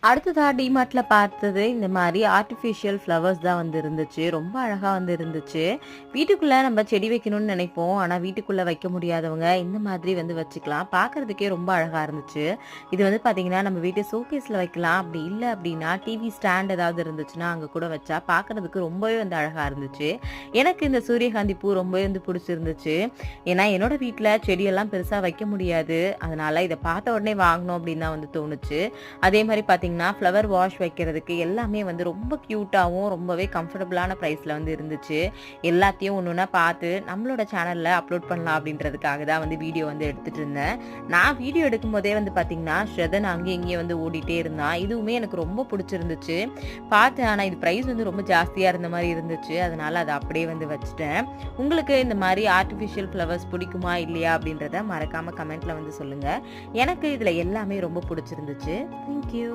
அடுத்ததா டிமார்ட்ல பார்த்தது இந்த மாரி ஆர்டிஃபிஷியல் ஃப்ளவர்ஸ் தான் வந்து இருந்துச்சு. ரொம்ப அழகா வந்து இருந்துச்சு. வீட்டுக்குள்ள நம்ம செடி வைக்கணும்னு நினைப்போம். ஆனா வீட்டுக்குள்ள வைக்க முடியாதவங்க இந்த மாதிரி வந்து வச்சுக்கலாம். பார்க்கறதுக்கே ரொம்ப அழகா இருந்துச்சு. இது வந்து பார்த்தீங்கன்னா, நம்ம வீட்டு ஷோகேஸ்ல வைக்கலாம். அப்படி இல்ல அப்படின்னா, டிவி ஸ்டாண்ட் ஏதாவது இருந்துச்சுன்னா, அங்க கூட வச்சா பார்க்கறதுக்கு ரொம்பவே வந்து அழகா இருந்துச்சு. எனக்கு இந்த சூரியகாந்தி பூ ரொம்பவே வந்து பிடிச்சிருந்துச்சு. ஏன்னா, என்னோட வீட்ல செடியெல்லாம் பெருசா வைக்க முடியாது. அதனால இத பார்த்த உடனே வாங்கணும் அப்படின்னு தான் வந்து தோணுச்சு. அதே மாரி பார்த்தீங்கன்னா, ஃப்ளவர் வாஷ் வைக்கிறதுக்கு எல்லாமே வந்து ரொம்ப கியூட்டாவும், ரொம்பவே கம்ஃபர்டபுளான பிரைஸ்ல வந்து இருந்துச்சு. எல்லாத்தையும் ஒண்ணு ஒண்ணா பார்த்து நம்மளோட சேனல்ல அப்லோட் பண்ணலாம் அப்படின்றதுக்காக தான் வந்து வீடியோ வந்து எடுத்துட்டு இருந்தேன். நான் வீடியோ எடுக்கும்போதே வந்து பார்த்தீங்கன்னா, ஸ்ரதன் அங்கேயும் இங்கேயும் வந்து ஓடிட்டே இருந்தான். இதுவுமே எனக்கு ரொம்ப பிடிச்சிருந்துச்சு. பார்த்தேன், ஆனா இது பிரைஸ் வந்து ரொம்ப ஜாஸ்தியா இருந்த மாரி இருந்துச்சு. அதனால அத அப்படியே வந்து வச்சுட்டேன். உங்களுக்கு இந்த மாரி ஆர்டிஃபிஷியல் ஃப்ளவர்ஸ் பிடிக்குமா? இல்லையா? அப்படின்றத மறக்காம கமெண்ட்ல வந்து சொல்லுங்க. எனக்கு இதுல எல்லாமே ரொம்ப பிடிச்சிருந்துச்சு. Thank you.